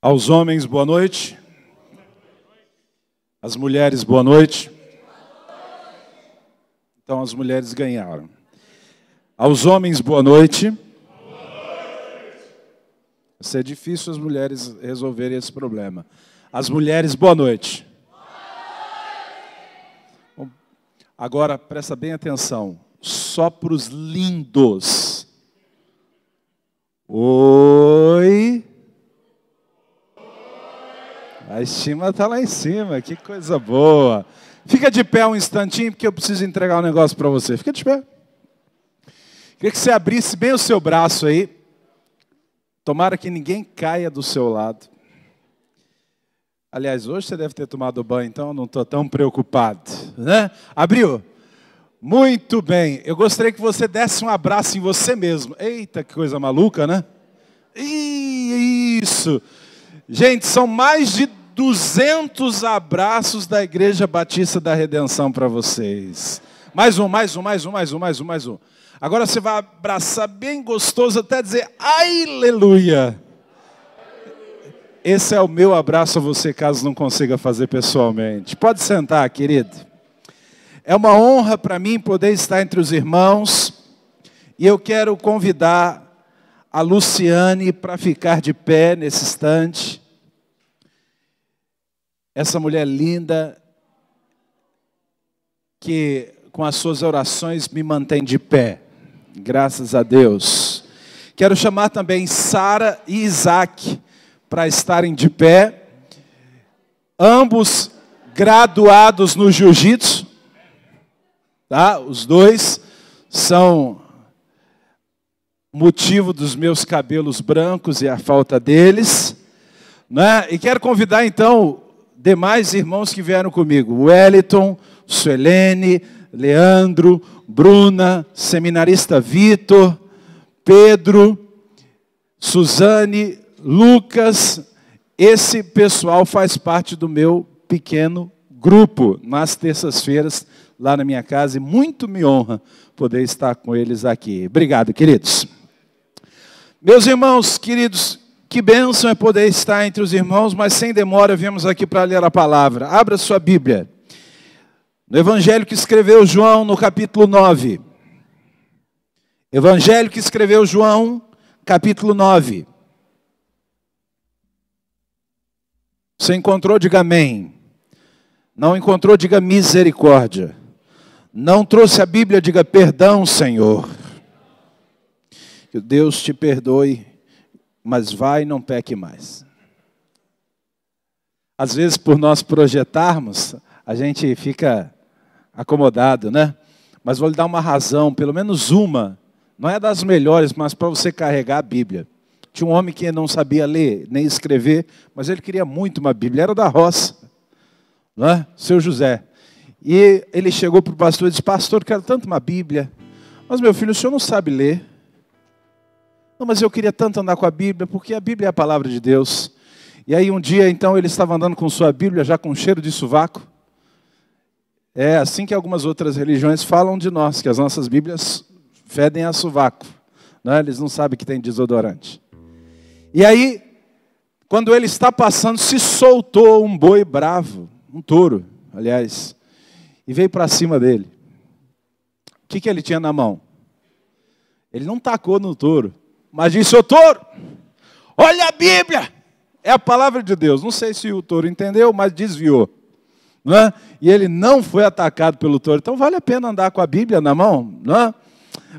Aos homens, boa noite. Às mulheres, boa noite. Então, as mulheres ganharam. Aos homens, boa noite. Vai ser difícil as mulheres resolverem esse problema. As mulheres, boa noite. Bom, agora, presta bem atenção. Só para os lindos. Oi. A estima está lá em cima, que coisa boa. Fica de pé um instantinho, porque eu preciso entregar um negócio para você. Fica de pé. Queria que você abrisse bem o seu braço aí. Tomara que ninguém caia do seu lado. Aliás, hoje você deve ter tomado banho, então eu não estou tão preocupado, né? Abriu? Muito bem. Eu gostaria que você desse um abraço em você mesmo. Eita, que coisa maluca, né? Isso. Gente, são mais de 200 abraços da Igreja Batista da Redenção para vocês. Mais um. Agora você vai abraçar bem gostoso até dizer aleluia. Esse é o meu abraço a você, caso não consiga fazer pessoalmente. Pode sentar, querido. É uma honra para mim poder estar entre os irmãos. E eu quero convidar a Luciane para ficar de pé nesse instante. Essa mulher linda que com as suas orações me mantém de pé. Graças a Deus. Quero chamar também Sara e Isaac para estarem de pé. Ambos graduados no jiu-jitsu. Tá? Os dois são motivo dos meus cabelos brancos e a falta deles, né? E quero convidar então demais irmãos que vieram comigo: Wellington, Suelene, Leandro, Bruna, seminarista Vitor, Pedro, Suzane, Lucas. Esse pessoal faz parte do meu pequeno grupo nas terças-feiras lá na minha casa, e muito me honra poder estar com eles aqui. Obrigado, queridos. Meus irmãos queridos, que bênção é poder estar entre os irmãos, mas sem demora viemos aqui para ler a palavra. Abra sua Bíblia. No Evangelho que escreveu João, no capítulo 9. Evangelho que escreveu João, capítulo 9. Você encontrou, diga amém. Não encontrou, diga misericórdia. Não trouxe a Bíblia, diga perdão, Senhor. Que Deus te perdoe, mas vai e não peque mais. Às vezes, por nós projetarmos, a gente fica acomodado, né? Mas vou lhe dar uma razão, pelo menos uma. Não é das melhores, mas para você carregar a Bíblia. Tinha um homem que não sabia ler, nem escrever, mas ele queria muito uma Bíblia. Era da roça, não é? Seu José. E ele chegou para o pastor e disse: pastor, eu quero tanto uma Bíblia. Mas meu filho, o senhor não sabe ler. Não, mas eu queria tanto andar com a Bíblia, porque a Bíblia é a palavra de Deus. E aí um dia, então, ele estava andando com sua Bíblia, já com cheiro de sovaco. É assim que algumas outras religiões falam de nós, que as nossas Bíblias fedem a sovaco. Não é? Eles não sabem que tem desodorante. E aí, quando ele está passando, se soltou um boi bravo, um touro, aliás, e veio para cima dele. O que ele tinha na mão? Ele não tacou no touro, mas disse: ô touro, olha a Bíblia, é a palavra de Deus. Não sei se o touro entendeu, mas desviou, não é? E ele não foi atacado pelo touro. Então vale a pena andar com a Bíblia na mão, não é?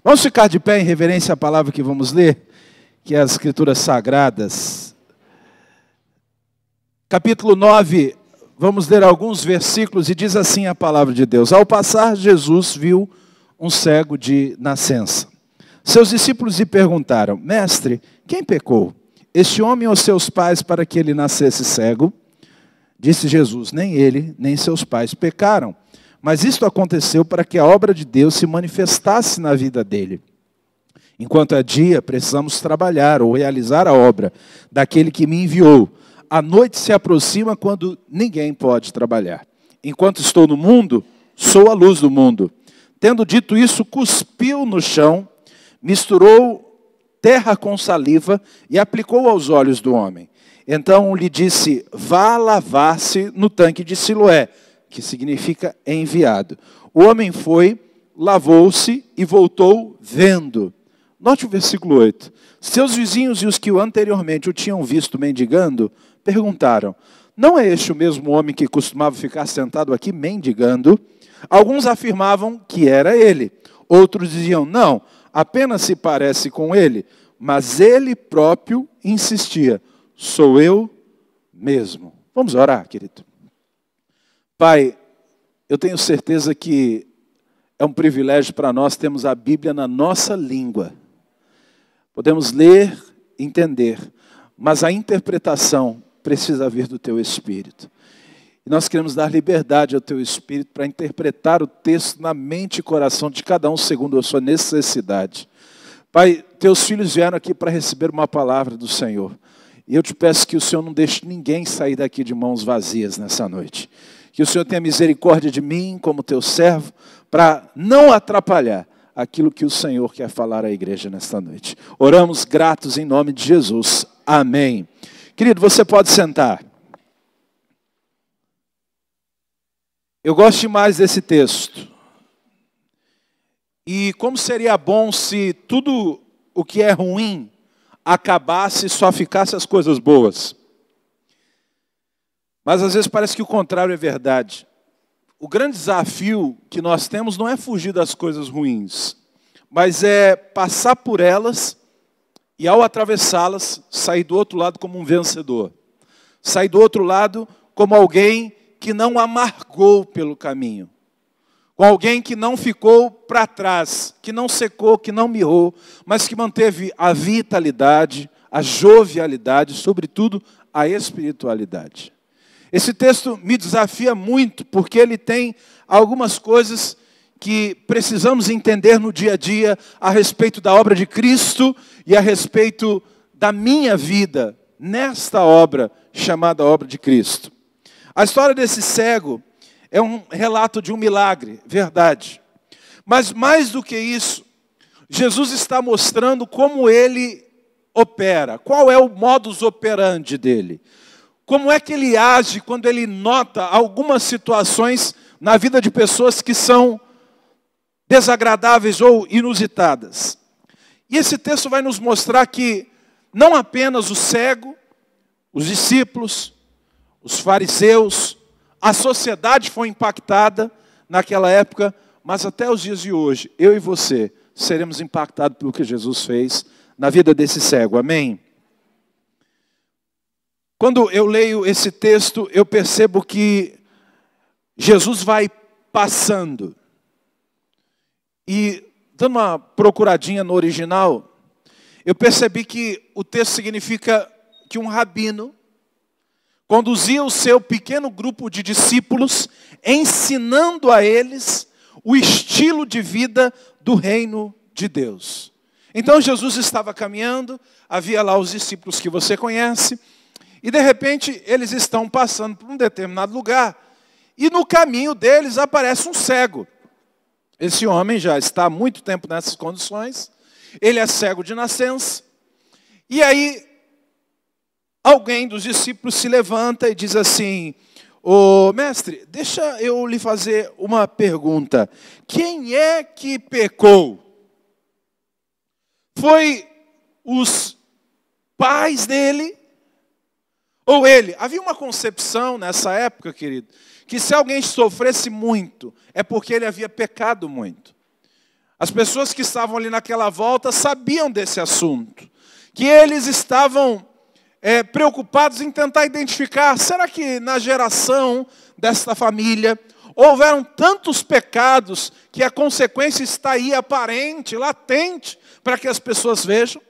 Vamos ficar de pé em reverência à palavra que vamos ler, que é as Escrituras Sagradas. Capítulo 9, vamos ler alguns versículos, e diz assim a palavra de Deus: ao passar, Jesus viu um cego de nascença. Seus discípulos lhe perguntaram: mestre, quem pecou, este homem ou seus pais, para que ele nascesse cego? Disse Jesus: nem ele, nem seus pais pecaram, mas isto aconteceu para que a obra de Deus se manifestasse na vida dele. Enquanto é dia, precisamos trabalhar ou realizar a obra daquele que me enviou. A noite se aproxima quando ninguém pode trabalhar. Enquanto estou no mundo, sou a luz do mundo. Tendo dito isso, cuspiu no chão, misturou terra com saliva e aplicou aos olhos do homem. Então lhe disse, vá lavar-se no tanque de Siloé, que significa enviado. O homem foi, lavou-se e voltou vendo. Note o versículo 8. Seus vizinhos e os que anteriormente o tinham visto mendigando, perguntaram, não é este o mesmo homem que costumava ficar sentado aqui mendigando? Alguns afirmavam que era ele. Outros diziam, não, apenas se parece com ele. Mas ele próprio insistia, sou eu mesmo. Vamos orar, querido. Pai, eu tenho certeza que é um privilégio para nós termos a Bíblia na nossa língua. Podemos ler, entender, mas a interpretação precisa vir do Teu Espírito. E nós queremos dar liberdade ao Teu Espírito para interpretar o texto na mente e coração de cada um segundo a sua necessidade. Pai, Teus filhos vieram aqui para receber uma palavra do Senhor. E eu te peço que o Senhor não deixe ninguém sair daqui de mãos vazias nessa noite. Que o Senhor tenha misericórdia de mim, como Teu servo, para não atrapalhar aquilo que o Senhor quer falar à igreja nesta noite. Oramos gratos em nome de Jesus. Amém. Querido, você pode sentar. Eu gosto demais desse texto. E como seria bom se tudo o que é ruim acabasse e só ficasse as coisas boas. Mas às vezes parece que o contrário é verdade. O grande desafio que nós temos não é fugir das coisas ruins, mas é passar por elas e ao atravessá-las, sair do outro lado como um vencedor. Sair do outro lado como alguém que não amargou pelo caminho. Com alguém que não ficou para trás, que não secou, que não mirrou, mas que manteve a vitalidade, a jovialidade, sobretudo a espiritualidade. Esse texto me desafia muito, porque ele tem algumas coisas que precisamos entender no dia a dia a respeito da obra de Cristo e a respeito da minha vida nesta obra chamada obra de Cristo. A história desse cego é um relato de um milagre, verdade. Mas mais do que isso, Jesus está mostrando como ele opera, qual é o modus operandi dele. Como é que ele age quando ele nota algumas situações na vida de pessoas que são desagradáveis ou inusitadas. E esse texto vai nos mostrar que não apenas o cego, os discípulos, os fariseus, a sociedade foi impactada naquela época, mas até os dias de hoje, eu e você seremos impactados pelo que Jesus fez na vida desse cego. Amém? Quando eu leio esse texto, eu percebo que Jesus vai passando. E, dando uma procuradinha no original, eu percebi que o texto significa que um rabino conduzia o seu pequeno grupo de discípulos, ensinando a eles o estilo de vida do reino de Deus. Então Jesus estava caminhando, havia lá os discípulos que você conhece, e de repente eles estão passando por um determinado lugar, e no caminho deles aparece um cego. Esse homem já está há muito tempo nessas condições, ele é cego de nascença, e aí alguém dos discípulos se levanta e diz assim, ô mestre, deixa eu lhe fazer uma pergunta, quem é que pecou? Foi os pais dele ou ele? Havia uma concepção nessa época, querido, que se alguém sofresse muito, é porque ele havia pecado muito. As pessoas que estavam ali naquela volta sabiam desse assunto, que eles estavam preocupados em tentar identificar, será que na geração desta família houveram tantos pecados que a consequência está aí aparente, latente, para que as pessoas vejam?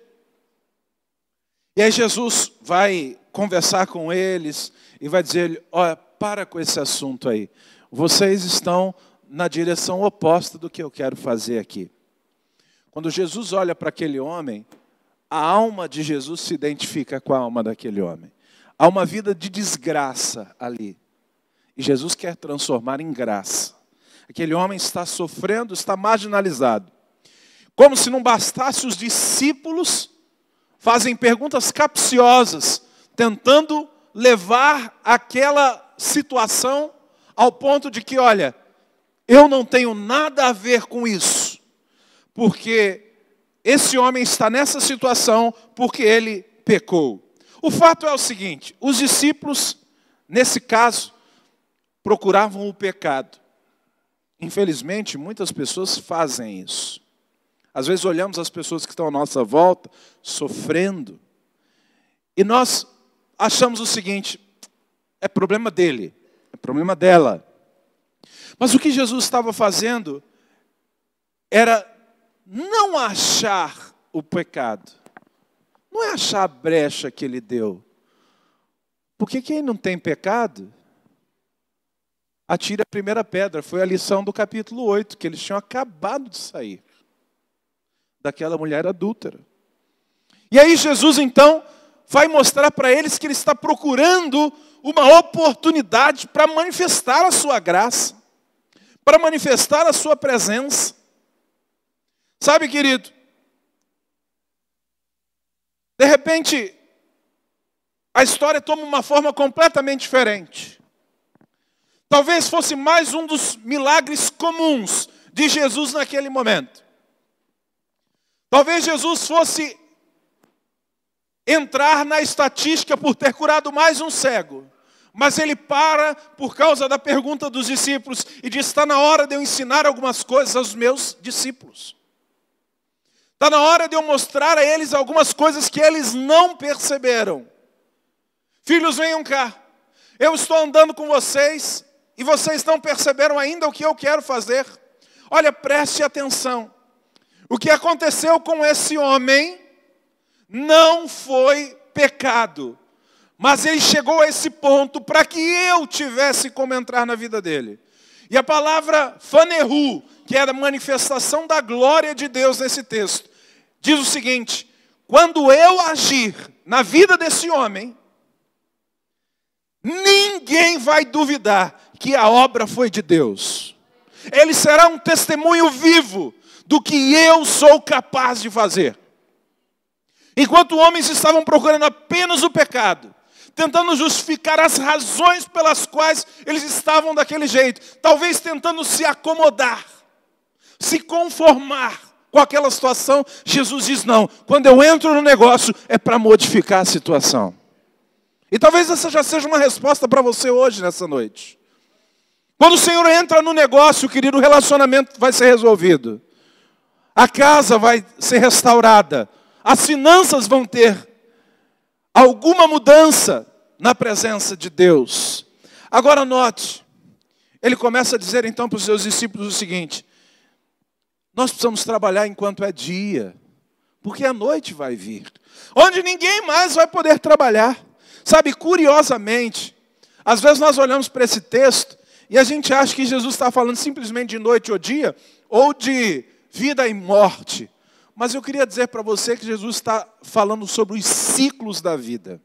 E aí Jesus vai conversar com eles e vai dizer, olha, para com esse assunto aí. Vocês estão na direção oposta do que eu quero fazer aqui. Quando Jesus olha para aquele homem, a alma de Jesus se identifica com a alma daquele homem. Há uma vida de desgraça ali. E Jesus quer transformar em graça. Aquele homem está sofrendo, está marginalizado. Como se não bastasse, os discípulos fazem perguntas capciosas, tentando levar aquela situação ao ponto de que, olha, eu não tenho nada a ver com isso, porque esse homem está nessa situação porque ele pecou. O fato é o seguinte, os discípulos, nesse caso, procuravam o pecado. Infelizmente, muitas pessoas fazem isso. Às vezes olhamos as pessoas que estão à nossa volta, sofrendo, e nós achamos o seguinte, é problema dele, é problema dela. Mas o que Jesus estava fazendo era não achar o pecado. Não é achar a brecha que ele deu. Porque quem não tem pecado, atira a primeira pedra. Foi a lição do capítulo 8, que eles tinham acabado de sair daquela mulher adúltera. E aí Jesus então vai mostrar para eles que ele está procurando uma oportunidade para manifestar a sua graça, para manifestar a sua presença. Sabe, querido, de repente, a história toma uma forma completamente diferente. Talvez fosse mais um dos milagres comuns de Jesus naquele momento. Talvez Jesus fosse entrar na estatística por ter curado mais um cego. Mas ele para por causa da pergunta dos discípulos e diz, está na hora de eu ensinar algumas coisas aos meus discípulos. Está na hora de eu mostrar a eles algumas coisas que eles não perceberam. Filhos, venham cá. Eu estou andando com vocês e vocês não perceberam ainda o que eu quero fazer. Olha, preste atenção. O que aconteceu com esse homem não foi pecado. Mas ele chegou a esse ponto para que eu tivesse como entrar na vida dele. E a palavra fanehu, que era a manifestação da glória de Deus nesse texto, diz o seguinte, quando eu agir na vida desse homem, ninguém vai duvidar que a obra foi de Deus. Ele será um testemunho vivo do que eu sou capaz de fazer. Enquanto homens estavam procurando apenas o pecado, tentando justificar as razões pelas quais eles estavam daquele jeito, talvez tentando se acomodar, se conformar com aquela situação, Jesus diz, não, quando eu entro no negócio é para modificar a situação. E talvez essa já seja uma resposta para você hoje, nessa noite. Quando o Senhor entra no negócio, querido, o relacionamento vai ser resolvido. A casa vai ser restaurada. As finanças vão ter alguma mudança na presença de Deus. Agora note, ele começa a dizer então para os seus discípulos o seguinte, nós precisamos trabalhar enquanto é dia, porque a noite vai vir, onde ninguém mais vai poder trabalhar. Sabe, curiosamente, às vezes nós olhamos para esse texto e a gente acha que Jesus está falando simplesmente de noite ou dia, ou de vida e morte. Mas eu queria dizer para você que Jesus está falando sobre os ciclos da vida.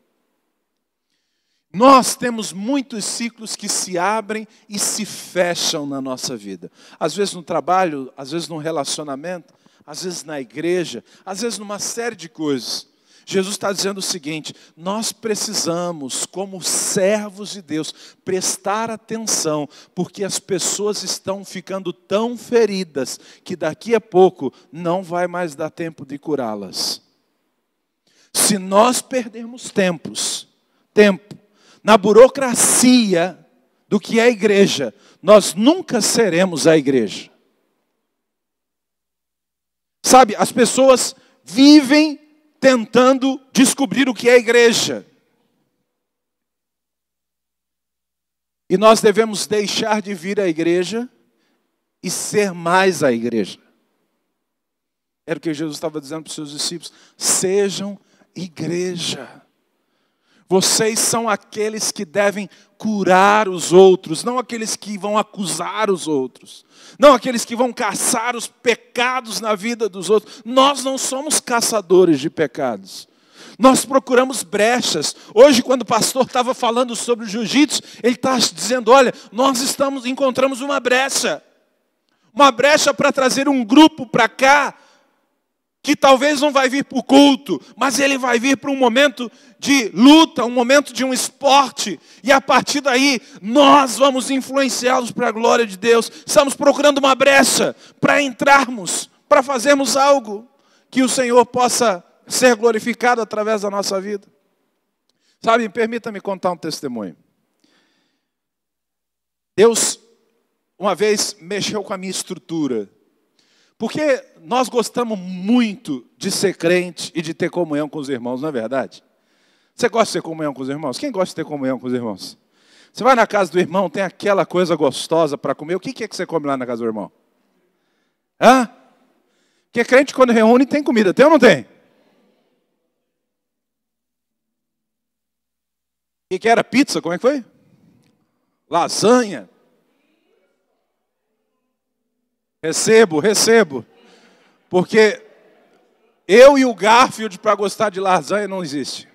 Nós temos muitos ciclos que se abrem e se fecham na nossa vida. Às vezes no trabalho, às vezes no relacionamento, às vezes na igreja, às vezes numa série de coisas. Jesus está dizendo o seguinte, nós precisamos, como servos de Deus, prestar atenção, porque as pessoas estão ficando tão feridas, que daqui a pouco não vai mais dar tempo de curá-las. Se nós perdermos tempo na burocracia do que é a igreja, nós nunca seremos a igreja. Sabe, as pessoas vivem tentando descobrir o que é a igreja. E nós devemos deixar de vir à igreja e ser mais a igreja. Era o que Jesus estava dizendo para os seus discípulos. Sejam igreja. Vocês são aqueles que devem curar os outros, não aqueles que vão acusar os outros. Não aqueles que vão caçar os pecados na vida dos outros. Nós não somos caçadores de pecados. Nós procuramos brechas. Hoje, quando o pastor estava falando sobre o jiu-jitsu, ele está dizendo, olha, nós encontramos uma brecha. Uma brecha para trazer um grupo para cá, que talvez não vai vir para o culto, mas ele vai vir para um momento de luta, um momento de um esporte, e a partir daí nós vamos influenciá-los para a glória de Deus. Estamos procurando uma brecha para entrarmos, para fazermos algo que o Senhor possa ser glorificado através da nossa vida. Sabe, permita-me contar um testemunho. Deus, uma vez, mexeu com a minha estrutura. Porque nós gostamos muito de ser crente e de ter comunhão com os irmãos, não é verdade? Você gosta de ter comunhão com os irmãos? Quem gosta de ter comunhão com os irmãos? Você vai na casa do irmão, tem aquela coisa gostosa para comer. O que é que você come lá na casa do irmão? Hã? Porque crente quando reúne tem comida, tem ou não tem? O que era? Pizza? Como é que foi? Lasanha? Recebo. Porque eu e o Garfield para gostar de lasanha não existe.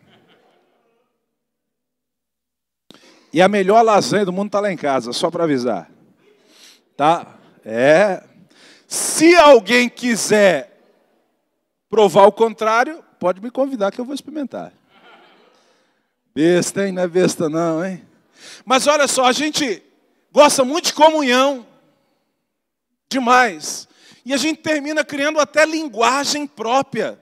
E a melhor lasanha do mundo está lá em casa, só para avisar. Tá? Se alguém quiser provar o contrário, pode me convidar que eu vou experimentar. Besta, hein? Não é besta não, hein? Mas olha só, a gente gosta muito de comunhão. Demais. E a gente termina criando até linguagem própria.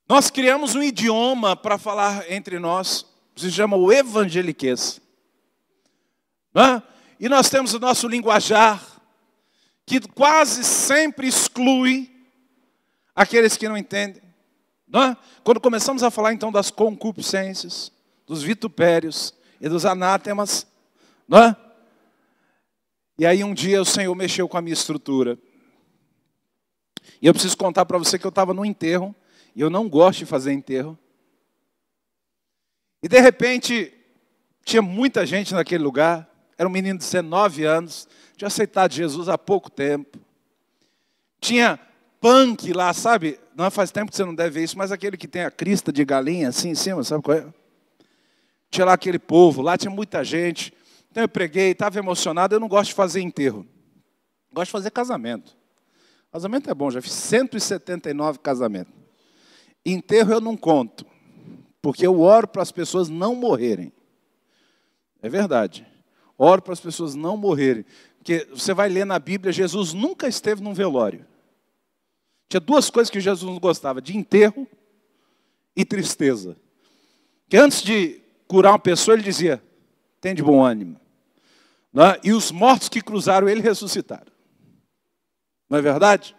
Nós criamos um idioma para falar entre nós, se chama o evangeliquez. E nós temos o nosso linguajar, que quase sempre exclui aqueles que não entendem. Quando começamos a falar então das concupiscências, dos vitupérios e dos anátemas, e aí um dia o Senhor mexeu com a minha estrutura. E eu preciso contar para você que eu estava no enterro, e eu não gosto de fazer enterro. E de repente, tinha muita gente naquele lugar, era um menino de 19 anos, tinha aceitado Jesus há pouco tempo. Tinha punk lá, sabe? Não faz tempo que você não deve ver isso, mas aquele que tem a crista de galinha assim em cima, sabe qual é? Tinha lá aquele povo, lá tinha muita gente. Então eu preguei, estava emocionado. Eu não gosto de fazer enterro. Gosto de fazer casamento. Casamento é bom, já fiz 179 casamentos. Enterro eu não conto, porque eu oro para as pessoas não morrerem. É verdade. Oro para as pessoas não morrerem. Porque você vai ler na Bíblia, Jesus nunca esteve num velório. Tinha duas coisas que Jesus não gostava, de enterro e tristeza. Que antes de curar uma pessoa, ele dizia, tem de bom ânimo. E os mortos que cruzaram ele ressuscitaram. Não é verdade?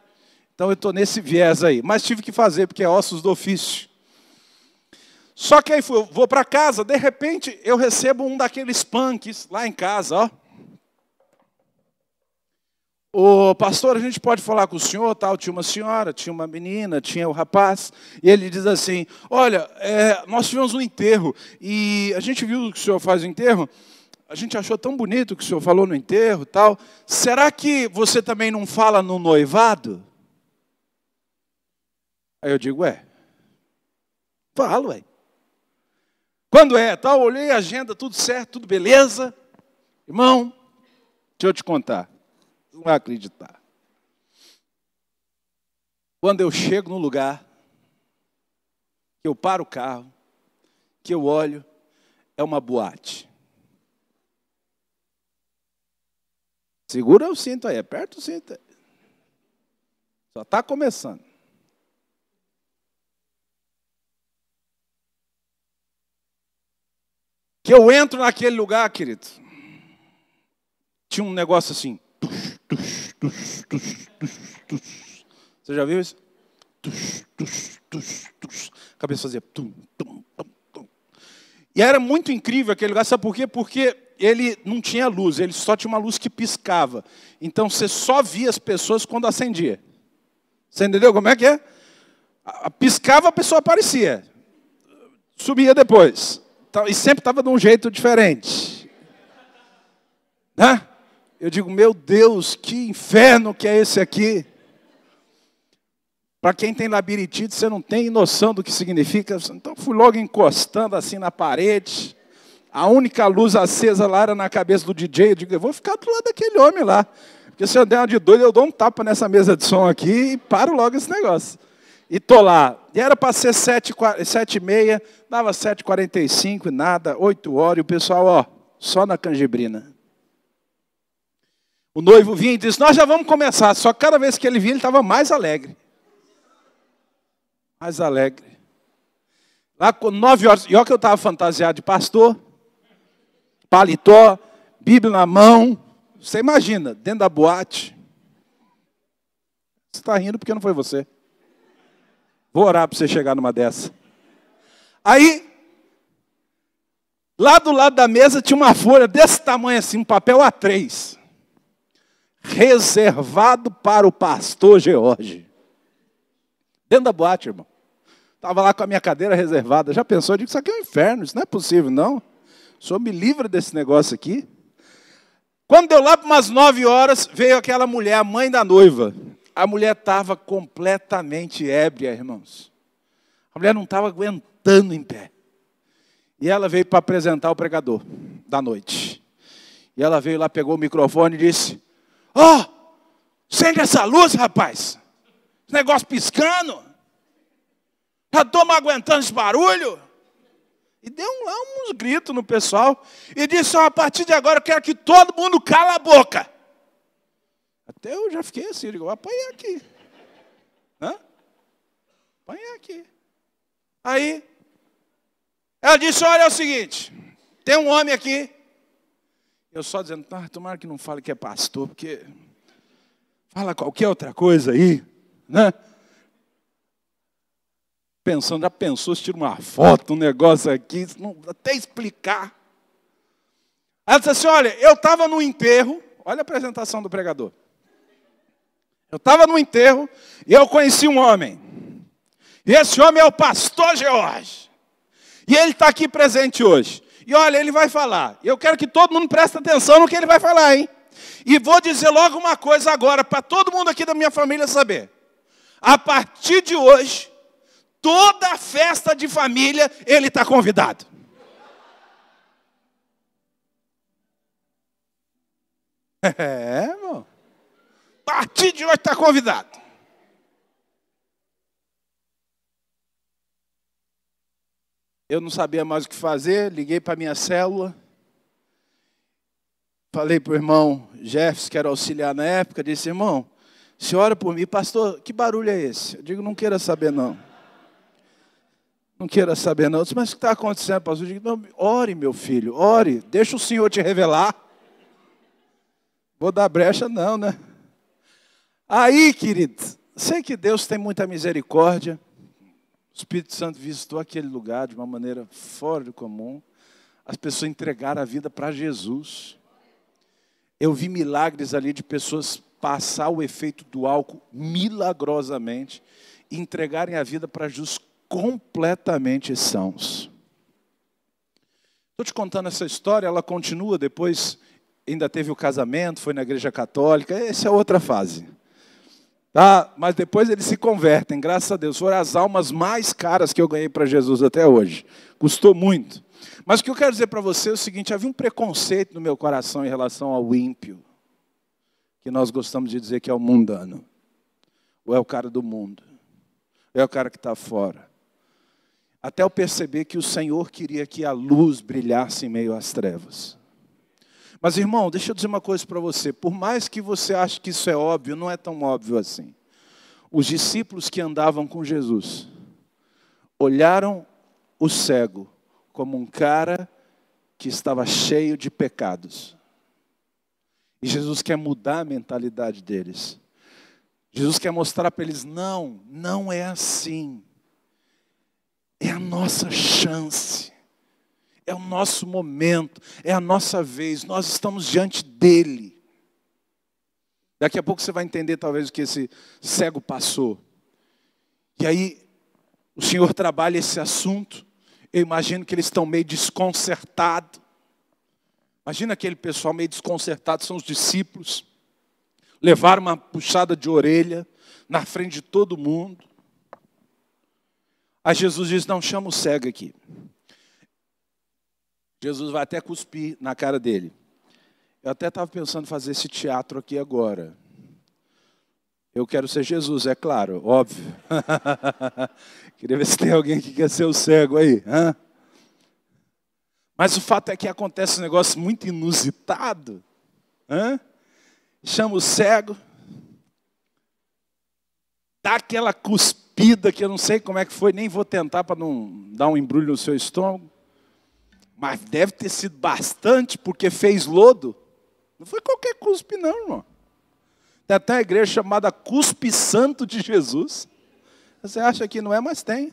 Então eu estou nesse viés aí. Mas tive que fazer, porque é ossos do ofício. Só que aí vou para casa, de repente eu recebo um daqueles punks lá em casa, ó. Ô pastor, a gente pode falar com o senhor, tal? Tinha uma senhora, tinha uma menina, tinha o rapaz. E ele diz assim, olha, nós tivemos um enterro e a gente viu que o senhor faz o enterro. A gente achou tão bonito o que o senhor falou no enterro e tal. Será que você também não fala no noivado? Aí eu digo, falo, Quando tal, olhei a agenda, tudo certo, tudo beleza. Irmão, deixa eu te contar. Você não vai acreditar. Quando eu chego no lugar, que eu paro o carro, que eu olho, é uma boate. Segura o cinto aí, aperta o cinto aí. Só está começando. Que eu entro naquele lugar, querido, tinha um negócio assim. Você já viu isso? A cabeça fazia. E era muito incrível aquele lugar, sabe por quê? Porque ele não tinha luz, ele só tinha uma luz que piscava. Então você só via as pessoas quando acendia. Você entendeu como é que é? Piscava, a pessoa aparecia. Subia depois. E sempre estava de um jeito diferente. Eu digo, meu Deus, que inferno que é esse aqui. Para quem tem labirintite, você não tem noção do que significa. Então fui logo encostando assim na parede. A única luz acesa lá era na cabeça do DJ. Eu digo, eu vou ficar do lado daquele homem lá. Porque se eu der uma de doido, eu dou um tapa nessa mesa de som aqui e paro logo esse negócio. E tô lá. E era para ser 7h30, dava 7h45 e nada, 8 horas, e o pessoal, ó, só na canjibrina. O noivo vinha e disse, nós já vamos começar. Só que cada vez que ele vinha, ele estava mais alegre. Mais alegre. Lá com 9 horas, e olha que eu estava fantasiado de pastor, paletó, Bíblia na mão. Você imagina, dentro da boate. Você está rindo porque não foi você. Vou orar para você chegar numa dessa. Aí, lá do lado da mesa tinha uma folha desse tamanho assim, um papel A3. Reservado para o pastor George. Dentro da boate, irmão. Estava lá com a minha cadeira reservada. Já pensou? Eu digo, isso aqui é um inferno, isso não é possível, não. O senhor me livra desse negócio aqui. Quando deu lá para umas 9 horas, veio aquela mulher, a mãe da noiva. A mulher estava completamente ébria, irmãos. A mulher não estava aguentando em pé. E ela veio para apresentar o pregador da noite. E ela veio lá, pegou o microfone e disse, ó, acende essa luz, rapaz. Esse negócio piscando. Já estou me aguentando esse barulho. E deu lá uns gritos no pessoal. E disse, ó, a partir de agora eu quero que todo mundo cala a boca. Até eu já fiquei assim, eu digo, apanhei aqui. Apanhei aqui. Aí, ela disse, olha, é o seguinte, tem um homem aqui. Eu só dizendo, tomara que não fale que é pastor, porque fala qualquer outra coisa aí, né? Pensando, já pensou se tira uma foto, um negócio aqui, não, até explicar. Ela disse assim, olha, eu estava no enterro, olha a apresentação do pregador. Eu estava no enterro e eu conheci um homem. E esse homem é o pastor George. E ele está aqui presente hoje. E olha, ele vai falar. Eu quero que todo mundo preste atenção no que ele vai falar, hein? E vou dizer logo uma coisa agora, para todo mundo aqui da minha família saber. A partir de hoje, toda festa de família, ele está convidado. Irmão. A partir de hoje está convidado. Eu não sabia mais o que fazer, liguei para a minha célula. Falei para o irmão Jefferson, que era auxiliar na época, disse, irmão, se ora por mim, pastor, que barulho é esse? Eu digo, não queira saber não. Não queira saber não. Eu disse, mas o que está acontecendo, pastor? Eu digo, não, ore, meu filho, ore, deixa o Senhor te revelar. Vou dar brecha não, né? Aí, querido, sei que Deus tem muita misericórdia. O Espírito Santo visitou aquele lugar de uma maneira fora do comum. As pessoas entregaram a vida para Jesus. Eu vi milagres ali de pessoas passar o efeito do álcool milagrosamente e entregarem a vida para Jesus completamente sãos. Estou te contando essa história, ela continua depois, ainda teve o casamento, foi na igreja católica, essa é outra fase. Tá? Mas depois eles se convertem, graças a Deus. Foram as almas mais caras que eu ganhei para Jesus até hoje. Custou muito. Mas o que eu quero dizer para você é o seguinte, havia um preconceito no meu coração em relação ao ímpio, que nós gostamos de dizer que é o mundano, ou é o cara do mundo, ou é o cara que está fora. Até eu perceber que o Senhor queria que a luz brilhasse em meio às trevas. Mas, irmão, deixa eu dizer uma coisa para você. Por mais que você ache que isso é óbvio, não é tão óbvio assim. Os discípulos que andavam com Jesus olharam o cego como um cara que estava cheio de pecados. E Jesus quer mudar a mentalidade deles. Jesus quer mostrar para eles, não é assim. É a nossa chance. É o nosso momento, é a nossa vez, nós estamos diante dele. Daqui a pouco você vai entender talvez o que esse cego passou. E aí, o Senhor trabalha esse assunto, eu imagino que eles estão meio desconcertados. Imagina aquele pessoal meio desconcertado, são os discípulos. Levaram uma puxada de orelha na frente de todo mundo. Aí Jesus diz, não, chama o cego aqui. Jesus vai até cuspir na cara dele. Eu até estava pensando em fazer esse teatro aqui agora. Eu quero ser Jesus, é claro, óbvio. Queria ver se tem alguém que quer ser o cego aí. Hã? Mas o fato é que acontece um negócio muito inusitado. Hã? Chama o cego, dá aquela cuspida que eu não sei como é que foi, nem vou tentar para não dar um embrulho no seu estômago. Mas deve ter sido bastante, porque fez lodo. Não foi qualquer cuspe não, irmão. Tem até uma igreja chamada Cuspe Santo de Jesus. Você acha que não é, mas tem.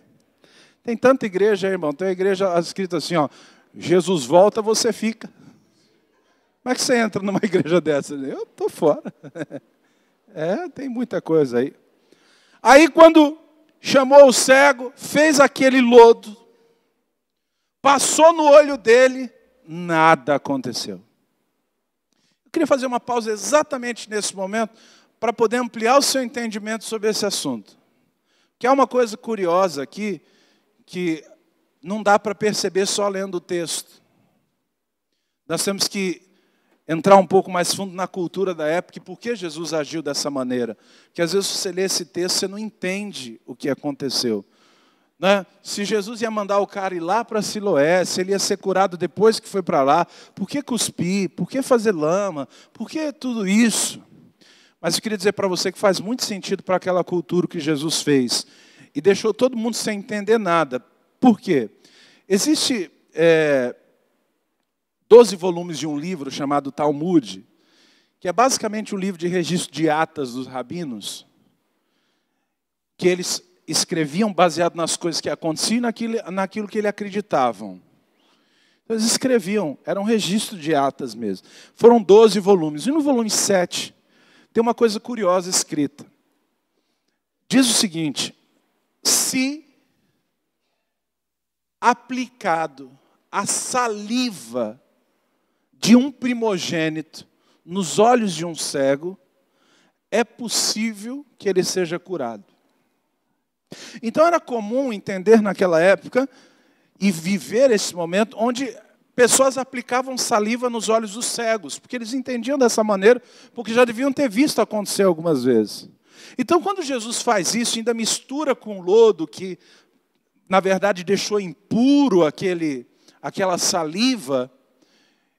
Tem tanta igreja, irmão. Tem uma igreja escrita assim, ó, Jesus volta, você fica. Como é que você entra numa igreja dessa? Eu estou fora. Tem muita coisa aí. Aí quando chamou o cego, fez aquele lodo, passou no olho dele, nada aconteceu. Eu queria fazer uma pausa exatamente nesse momento para poder ampliar o seu entendimento sobre esse assunto. Que é uma coisa curiosa aqui, que não dá para perceber só lendo o texto. Nós temos que entrar um pouco mais fundo na cultura da época e por que Jesus agiu dessa maneira. Porque às vezes você lê esse texto, você não entende o que aconteceu. Né? Se Jesus ia mandar o cara ir lá para Siloé, se ele ia ser curado depois que foi para lá, por que cuspir? Por que fazer lama? Por que tudo isso? Mas eu queria dizer para você que faz muito sentido para aquela cultura que Jesus fez. E deixou todo mundo sem entender nada. Por quê? Existe 12 volumes de um livro chamado Talmud, que é basicamente um livro de registro de atas dos rabinos, que eles escreviam baseado nas coisas que aconteciam e naquilo que eles acreditavam. Então, eles escreviam, era um registro de atas mesmo. Foram 12 volumes. E no volume 7, tem uma coisa curiosa escrita. Diz o seguinte: se aplicado a saliva de um primogênito nos olhos de um cego, é possível que ele seja curado. Então era comum entender naquela época e viver esse momento onde pessoas aplicavam saliva nos olhos dos cegos, porque eles entendiam dessa maneira, porque já deviam ter visto acontecer algumas vezes. Então quando Jesus faz isso, ainda mistura com lodo, que na verdade deixou impuro aquela saliva,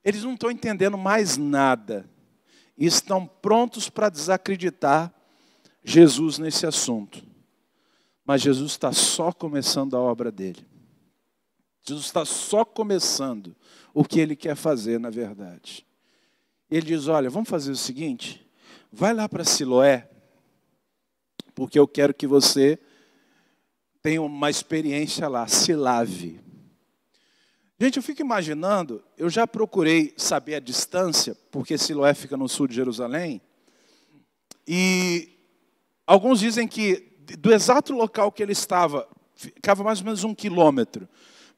eles não estão entendendo mais nada. E estão prontos para desacreditar Jesus nesse assunto. Mas Jesus está só começando a obra dele. Jesus está só começando o que ele quer fazer, na verdade. Ele diz, olha, vamos fazer o seguinte, vai lá para Siloé, porque eu quero que você tenha uma experiência lá, se lave. Gente, eu fico imaginando, eu já procurei saber a distância, porque Siloé fica no sul de Jerusalém, e alguns dizem que do exato local que ele estava, ficava mais ou menos 1 quilômetro.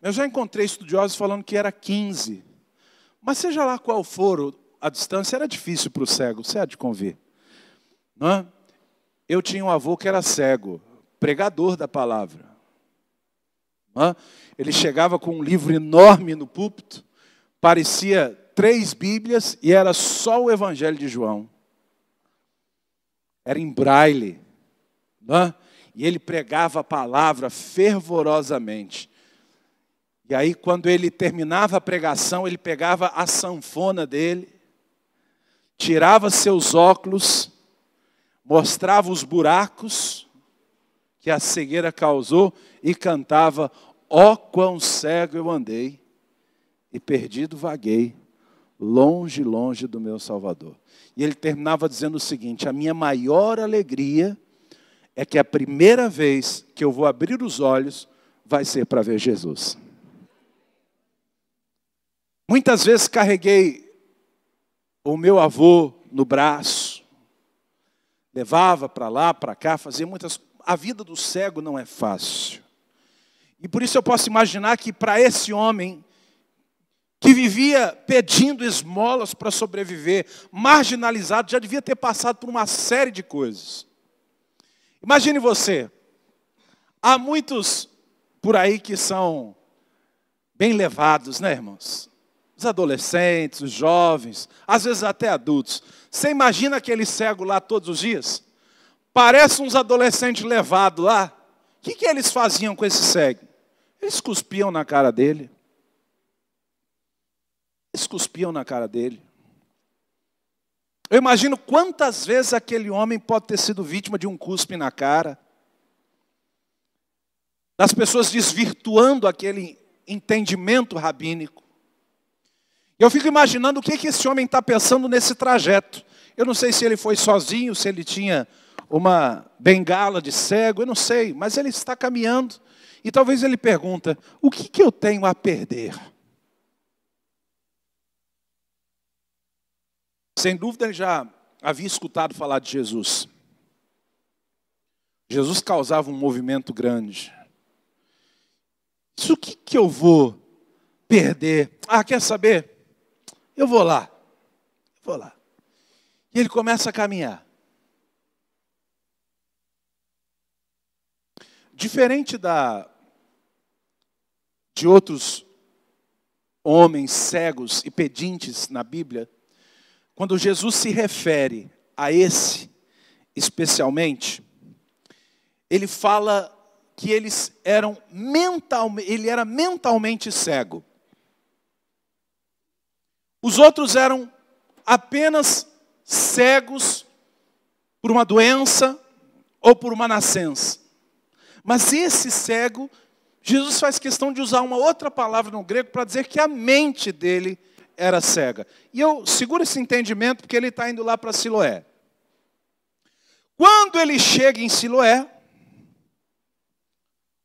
Eu já encontrei estudiosos falando que era 15. Mas seja lá qual for a distância, era difícil para o cego, você há de convir. Não é? Eu tinha um avô que era cego, pregador da palavra. Não é? Ele chegava com um livro enorme no púlpito, parecia 3 Bíblias e era só o Evangelho de João. Era em braille. Não é? E ele pregava a palavra fervorosamente. E aí, quando ele terminava a pregação, ele pegava a sanfona dele, tirava seus óculos, mostrava os buracos que a cegueira causou e cantava, ó quão cego eu andei e perdido vaguei, longe, longe do meu Salvador. E ele terminava dizendo o seguinte, a minha maior alegria é que a primeira vez que eu vou abrir os olhos vai ser para ver Jesus. Muitas vezes carreguei o meu avô no braço, levava para lá, para cá, fazia muitas coisas. A vida do cego não é fácil. E por isso eu posso imaginar que para esse homem, que vivia pedindo esmolas para sobreviver, marginalizado, já devia ter passado por uma série de coisas. Imagine você, há muitos por aí que são bem levados, né, irmãos? Os adolescentes, os jovens, às vezes até adultos. Você imagina aquele cego lá todos os dias? Parece uns adolescentes levados lá. O que eles faziam com esse cego? Eles cuspiam na cara dele. Eles cuspiam na cara dele. Eu imagino quantas vezes aquele homem pode ter sido vítima de um cuspe na cara. Das pessoas desvirtuando aquele entendimento rabínico. Eu fico imaginando o que esse homem está pensando nesse trajeto. Eu não sei se ele foi sozinho, se ele tinha uma bengala de cego, eu não sei. Mas ele está caminhando e talvez ele pergunta, o que eu tenho a perder? Sem dúvida ele já havia escutado falar de Jesus. Jesus causava um movimento grande. Isso o que eu vou perder? Ah, quer saber? Eu vou lá. E ele começa a caminhar. Diferente de outros homens cegos e pedintes na Bíblia, quando Jesus se refere a esse especialmente, ele fala que ele era mentalmente cego. Os outros eram apenas cegos por uma doença ou por uma nascença. Mas esse cego, Jesus faz questão de usar uma outra palavra no grego para dizer que a mente dele era cega. E eu seguro esse entendimento porque ele está indo lá para Siloé. Quando ele chega em Siloé,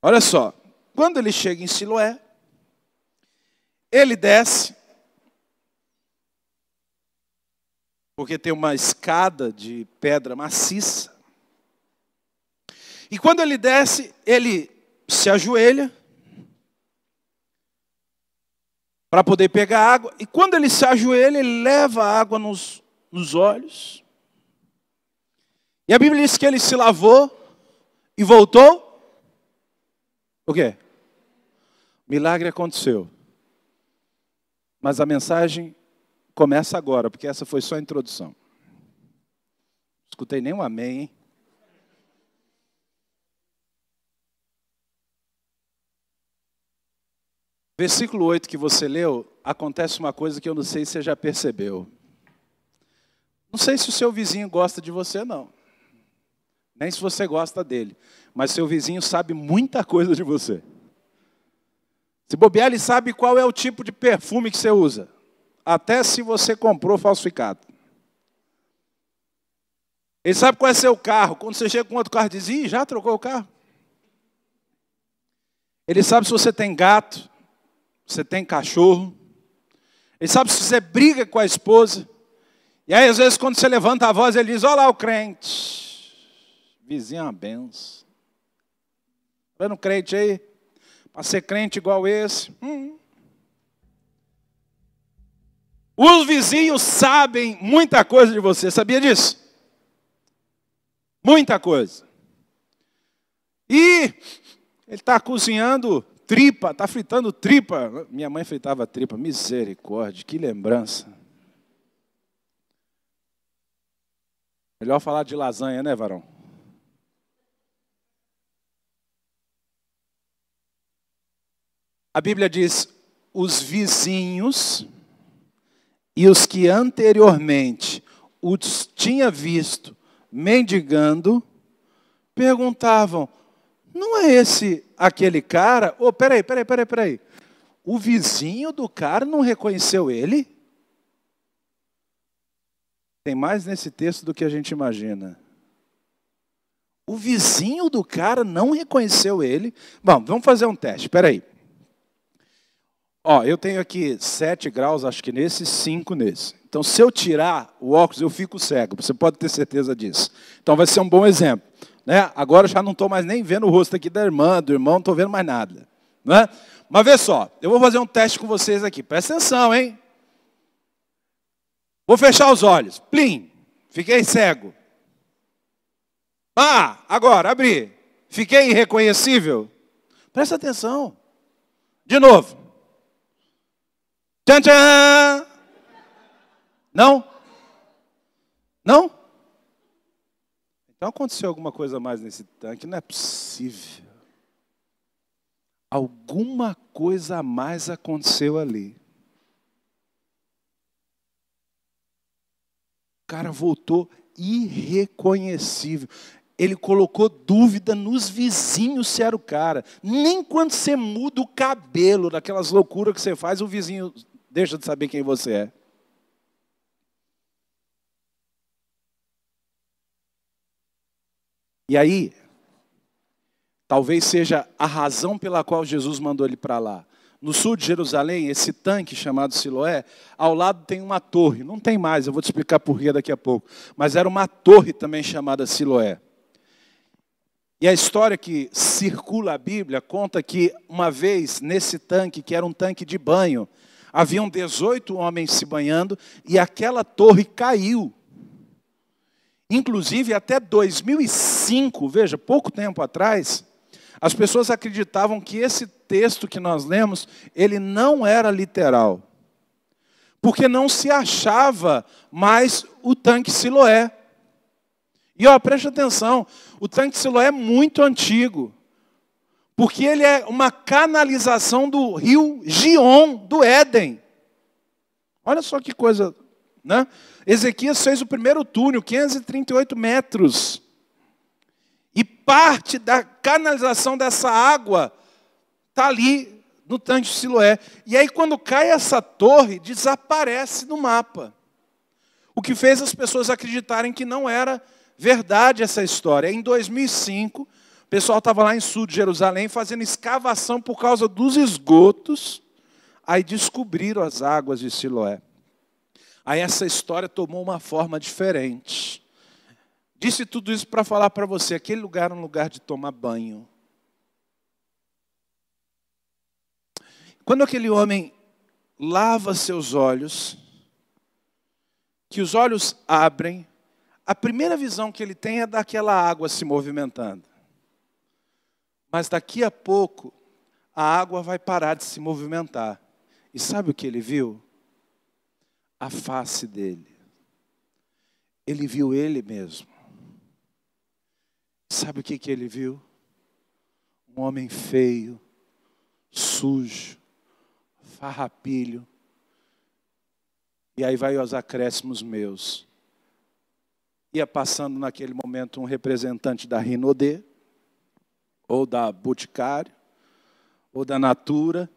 olha só, quando ele chega em Siloé, ele desce, porque tem uma escada de pedra maciça. E quando ele desce, ele se ajoelha para poder pegar água. E quando ele se ajoelha, ele leva a água nos olhos. E a Bíblia diz que ele se lavou e voltou. O quê? Milagre aconteceu. Mas a mensagem começa agora, porque essa foi só a introdução. Não escutei nenhum amém, hein? Versículo 8 que você leu, acontece uma coisa que eu não sei se você já percebeu. Não sei se o seu vizinho gosta de você, não. Nem se você gosta dele. Mas seu vizinho sabe muita coisa de você. Se bobear, ele sabe qual é o tipo de perfume que você usa. Até se você comprou falsificado. Ele sabe qual é seu carro. Quando você chega com outro carro, diz, ih, já trocou o carro? Ele sabe se você tem gato, se você tem cachorro. Ele sabe se você briga com a esposa. E aí, às vezes, quando você levanta a voz, ele diz, olha lá o crente. Vizinho é uma benção. Tá vendo o crente aí? Para ser crente igual esse. Os vizinhos sabem muita coisa de você. Sabia disso? Muita coisa. E ele está cozinhando tripa, está fritando tripa. Minha mãe fritava tripa. Misericórdia, que lembrança. Melhor falar de lasanha, né, varão? A Bíblia diz, os vizinhos e os que anteriormente os tinha visto mendigando, perguntavam, não é esse aquele cara? Oh, peraí. O vizinho do cara não reconheceu ele? Tem mais nesse texto do que a gente imagina. O vizinho do cara não reconheceu ele? Bom, vamos fazer um teste, peraí. Ó, eu tenho aqui 7 graus, acho que nesse, 5 nesse. Então, se eu tirar o óculos, eu fico cego. Você pode ter certeza disso. Então, vai ser um bom exemplo. Né? Agora, eu já não estou mais nem vendo o rosto aqui da irmã, do irmão, não estou vendo mais nada. Né? Mas, vê só, eu vou fazer um teste com vocês aqui. Presta atenção, hein? Vou fechar os olhos. Plim, fiquei cego. Ah, agora, abri. Fiquei irreconhecível. Presta atenção. De novo. Tchan, tchan! Não? Não? Então aconteceu alguma coisa a mais nesse tanque, não é possível. Alguma coisa a mais aconteceu ali. O cara voltou irreconhecível. Ele colocou dúvida nos vizinhos se era o cara. Nem quando você muda o cabelo, daquelas loucuras que você faz, o vizinho deixa de saber quem você é. E aí, talvez seja a razão pela qual Jesus mandou ele para lá. No sul de Jerusalém, esse tanque chamado Siloé, ao lado tem uma torre. Não tem mais, eu vou te explicar por que daqui a pouco. Mas era uma torre também chamada Siloé. E a história que circula a Bíblia conta que uma vez nesse tanque, que era um tanque de banho, haviam 18 homens se banhando e aquela torre caiu. Inclusive até 2005, veja, pouco tempo atrás, as pessoas acreditavam que esse texto que nós lemos, ele não era literal. Porque não se achava mais o tanque Siloé. E ó, preste atenção, o tanque Siloé é muito antigo. Porque ele é uma canalização do rio Gion, do Éden. Olha só que coisa, né? Ezequias fez o primeiro túnel, 538 metros. E parte da canalização dessa água está ali no tanque de Siloé. E aí quando cai essa torre, desaparece no mapa. O que fez as pessoas acreditarem que não era verdade essa história. Em 2005, o pessoal estava lá em sul de Jerusalém fazendo escavação por causa dos esgotos. Aí descobriram as águas de Siloé. Aí essa história tomou uma forma diferente. Disse tudo isso para falar para você, aquele lugar é um lugar de tomar banho. Quando aquele homem lava seus olhos, que os olhos abrem, a primeira visão que ele tem é daquela água se movimentando. Mas daqui a pouco, a água vai parar de se movimentar. E sabe o que ele viu? A face dele. Ele viu ele mesmo. Sabe o que ele viu? Um homem feio, sujo, farrapilho. E aí vai os acréscimos meus. Ia passando naquele momento um representante da Rinodê, ou da Boticário, ou da Natura,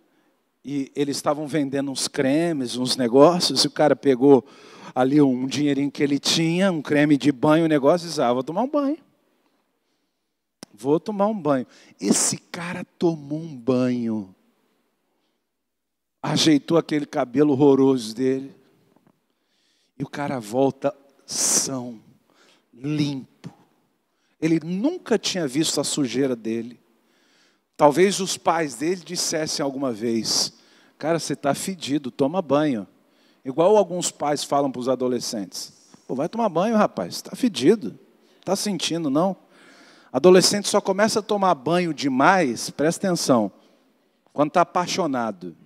e eles estavam vendendo uns cremes, uns negócios, e o cara pegou ali um dinheirinho que ele tinha, um creme de banho, um negócio, e disse, vou tomar um banho. Vou tomar um banho. Esse cara tomou um banho, ajeitou aquele cabelo horroroso dele, e o cara volta são, limpo. Ele nunca tinha visto a sujeira dele. Talvez os pais dele dissessem alguma vez, cara, você está fedido, toma banho. Igual alguns pais falam para os adolescentes. Pô, vai tomar banho, rapaz, está fedido. Está sentindo, não? Adolescente só começa a tomar banho demais, presta atenção, quando está apaixonado.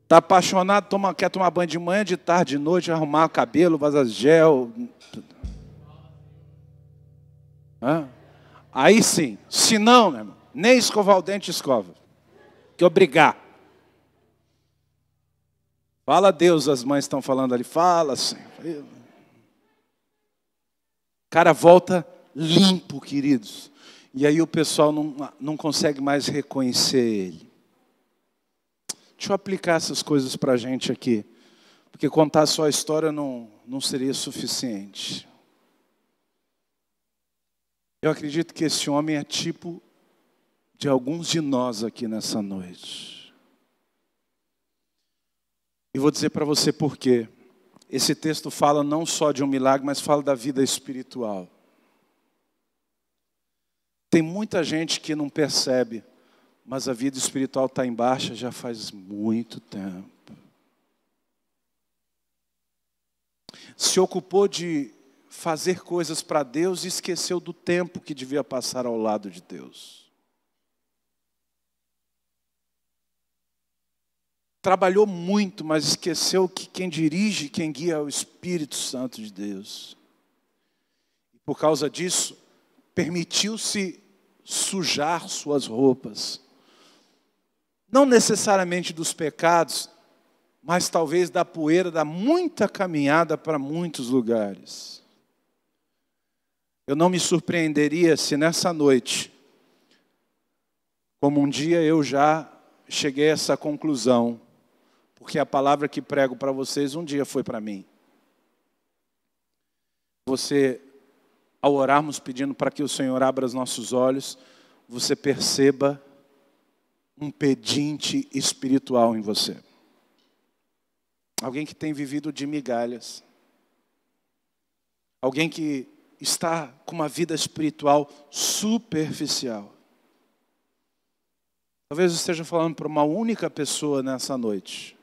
Está apaixonado, quer tomar banho de manhã, de tarde, de noite, arrumar o cabelo, vazar gel. Aí sim. Se não, meu irmão, nem escovar o dente escova. Que obrigar. Fala a Deus, as mães estão falando ali. Fala, Senhor. O cara volta limpo, queridos. E aí o pessoal não consegue mais reconhecer ele. Deixa eu aplicar essas coisas para a gente aqui. Porque contar só a história não seria suficiente. Eu acredito que esse homem é tipo de alguns de nós aqui nessa noite. E vou dizer para você por quê. Esse texto fala não só de um milagre, mas fala da vida espiritual. Tem muita gente que não percebe, mas a vida espiritual está em baixa já faz muito tempo. Se ocupou de fazer coisas para Deus e esqueceu do tempo que devia passar ao lado de Deus. trabalhou muito, mas esqueceu que quem dirige, quem guia é o Espírito Santo de Deus. E por causa disso, permitiu-se sujar suas roupas. Não necessariamente dos pecados, mas talvez da poeira, da muita caminhada para muitos lugares. Eu não me surpreenderia se nessa noite, como um dia eu já cheguei a essa conclusão, porque a palavra que prego para vocês um dia foi para mim. Você, ao orarmos pedindo para que o Senhor abra os nossos olhos, você perceba um pedinte espiritual em você. Alguém que tem vivido de migalhas. Alguém que está com uma vida espiritual superficial. Talvez eu esteja falando para uma única pessoa nessa noite.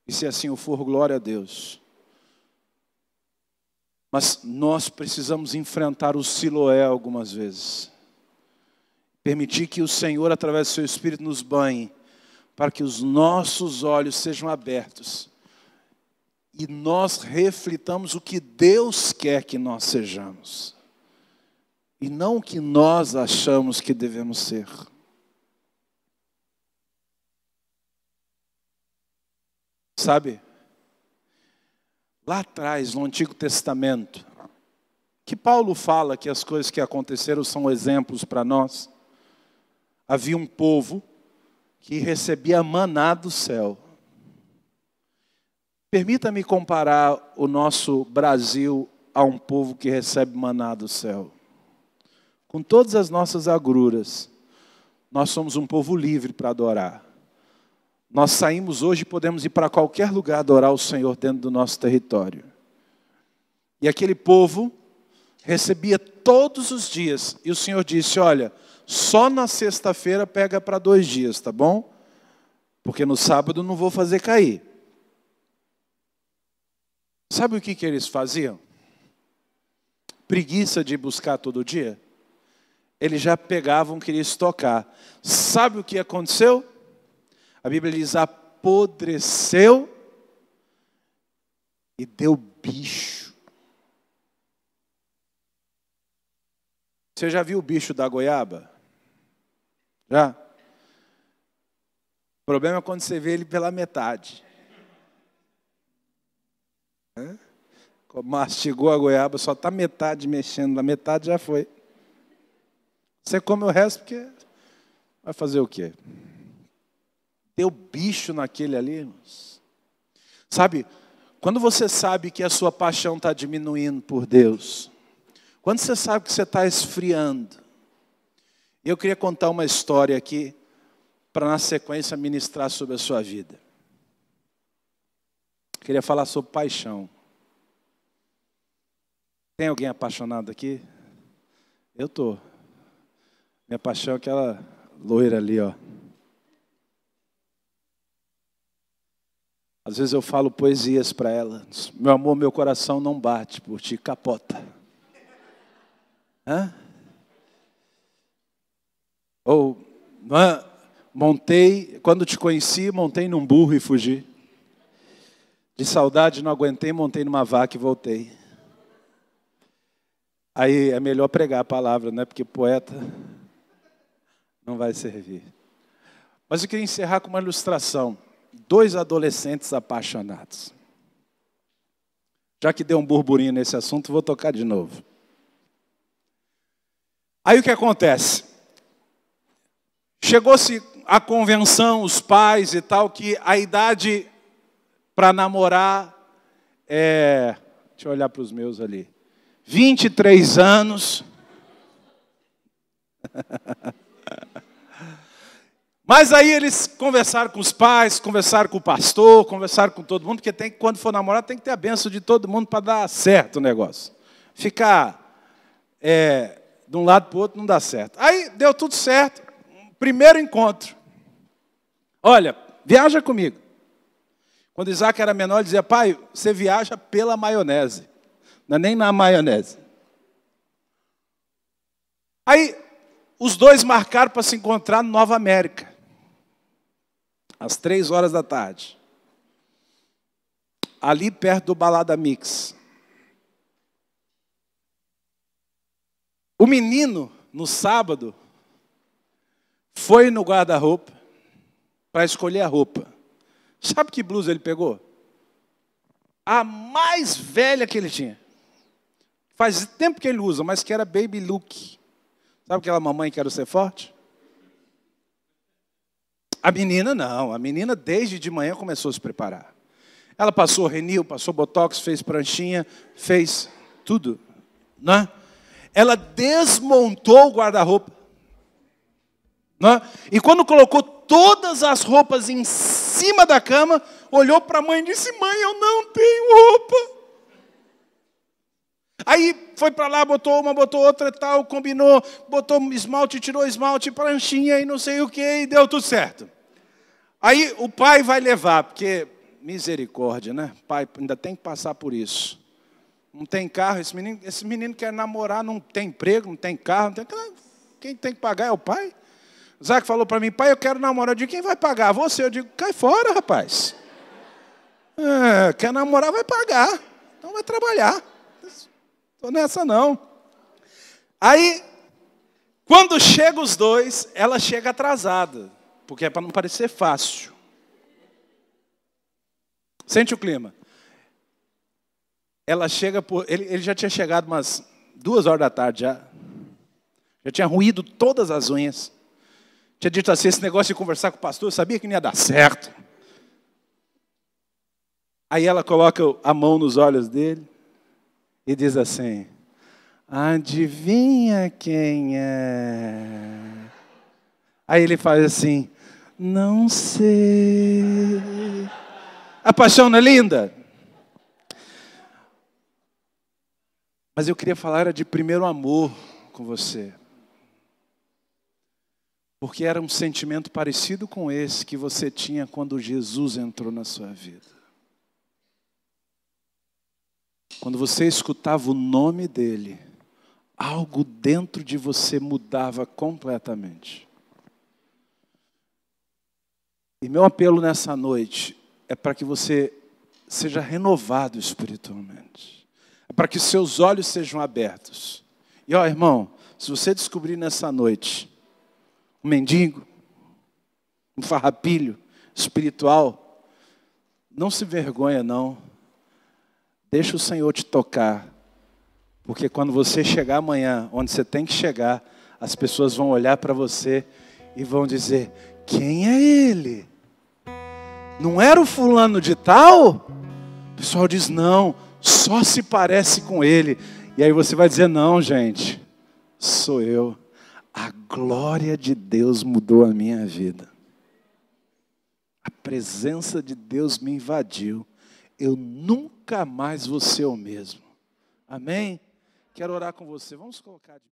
E se assim o for, glória a Deus. Mas nós precisamos enfrentar o Siloé algumas vezes. Permitir que o Senhor, através do seu Espírito, nos banhe, para que os nossos olhos sejam abertos e nós reflitamos o que Deus quer que nós sejamos, e não o que nós achamos que devemos ser. Sabe, lá atrás, no Antigo Testamento, que Paulo fala que as coisas que aconteceram são exemplos para nós, havia um povo que recebia maná do céu. Permita-me comparar o nosso Brasil a um povo que recebe maná do céu. Com todas as nossas agruras, nós somos um povo livre para adorar. Nós saímos hoje e podemos ir para qualquer lugar adorar o Senhor dentro do nosso território. E aquele povo recebia todos os dias. E o Senhor disse, olha, só na sexta-feira pega para 2 dias, tá bom? Porque no sábado não vou fazer cair. Sabe o que eles faziam? Preguiça de buscar todo dia? Eles já pegavam, queriam estocar. Sabe o que aconteceu? A Bíblia diz, apodreceu e deu bicho. Você já viu o bicho da goiaba? Já? O problema é quando você vê ele pela metade. Mastigou a goiaba, só está metade mexendo, a metade já foi. Você come o resto porque vai fazer o quê? Deu bicho naquele ali, irmãos. Sabe, quando você sabe que a sua paixão está diminuindo por Deus, quando você sabe que você está esfriando, eu queria contar uma história aqui, para na sequência ministrar sobre a sua vida. Eu queria falar sobre paixão. Tem alguém apaixonado aqui? Eu estou. Minha paixão é aquela loira ali, ó. Às vezes eu falo poesias para ela. Meu amor, meu coração não bate por ti, capota. Hã? Ou, montei, quando te conheci, montei num burro e fugi. De saudade não aguentei, montei numa vaca e voltei. Aí é melhor pregar a palavra, né? Porque poeta não vai servir. Mas eu queria encerrar com uma ilustração. 2 adolescentes apaixonados. Já que deu um burburinho nesse assunto, vou tocar de novo. Aí o que acontece? Chegou-se à convenção, os pais e tal, que a idade para namorar é... Deixa eu olhar para os meus ali. 23 anos. Mas aí eles conversaram com os pais, conversaram com o pastor, conversaram com todo mundo, porque quando for namorar tem que ter a bênção de todo mundo para dar certo o negócio. Ficar de um lado para o outro não dá certo. Aí deu tudo certo. Primeiro encontro. Olha, viaja comigo. Quando Isaac era menor, ele dizia, pai, você viaja pela maionese. Não é nem na maionese. Aí, os dois marcaram para se encontrar no Nova América. às 3 horas da tarde, ali perto do Balada Mix. O menino, no sábado, foi no guarda-roupa para escolher a roupa. Sabe que blusa ele pegou? A mais velha que ele tinha. Faz tempo que ele usa, mas que era baby look. Sabe aquela mamãe que quer ser forte? A menina não. A menina desde de manhã começou a se preparar. Ela passou Renil, passou Botox, fez pranchinha, fez tudo. Né? Ela desmontou o guarda-roupa. Né? E quando colocou todas as roupas em cima da cama, olhou para a mãe e disse: mãe, eu não tenho roupa. Aí foi para lá, botou uma, botou outra e tal, combinou, botou esmalte, tirou esmalte, pranchinha e não sei o que, e deu tudo certo. Aí o pai vai levar, porque misericórdia, né? Pai ainda tem que passar por isso. Não tem carro, esse menino quer namorar, não tem emprego, não tem carro, não tem... Quem tem que pagar é o pai. O Zac falou para mim: pai, eu quero namorar. Eu digo: quem vai pagar? Você. Eu digo: cai fora, rapaz. Quer namorar, vai pagar. Então vai trabalhar. Estou nessa não. Aí, quando chega os dois, ela chega atrasada. Porque é para não parecer fácil. Sente o clima. Ela chega por... Ele já tinha chegado umas 2 horas da tarde já. Já tinha ruído todas as unhas. Tinha dito assim: esse negócio de conversar com o pastor, eu sabia que não ia dar certo. Aí ela coloca a mão nos olhos dele e diz assim: adivinha quem é? Aí ele faz assim: não sei. A paixão não é linda? Mas eu queria falar de primeiro amor com você. Porque era um sentimento parecido com esse que você tinha quando Jesus entrou na sua vida. Quando você escutava o nome dele, algo dentro de você mudava completamente. E meu apelo nessa noite é para que você seja renovado espiritualmente. É para que seus olhos sejam abertos. E ó, irmão, se você descobrir nessa noite um mendigo, um farrapilho espiritual, não se vergonha não. Deixa o Senhor te tocar. Porque quando você chegar amanhã, onde você tem que chegar, as pessoas vão olhar para você e vão dizer: quem é ele? Não era o fulano de tal? O pessoal diz: não, só se parece com ele. E aí você vai dizer: não, gente, sou eu. A glória de Deus mudou a minha vida. A presença de Deus me invadiu. Eu nunca mais vou ser o mesmo. Amém? Quero orar com você. Vamos colocar de